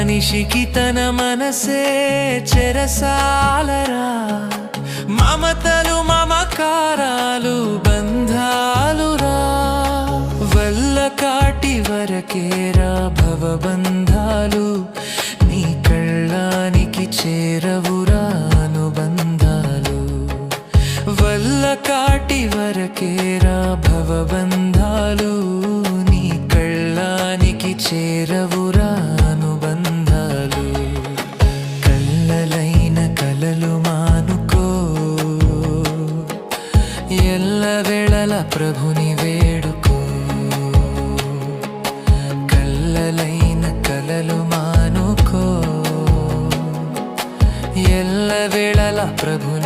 మనిషికి తన మనసే చెరసాలరా, మమతలు మమకారాలు బంధాలురా, వల్ల కాటి వరకేరా భవబంధాలు, నీ కళ్ళానికి చేరవురా అనుబంధాలు, వల్ల కాటి వరకేరా భవబంధాలు, నీ కళ్ళానికి చేరవురా అనుబంధాలు. కళ్ళలైన కలలు మానుకో, ఎల్లవేళల ప్రభుని వేడుకో. కళ్ళలైన కలలు మానుకో, ఎల్లవేళల ప్రభుని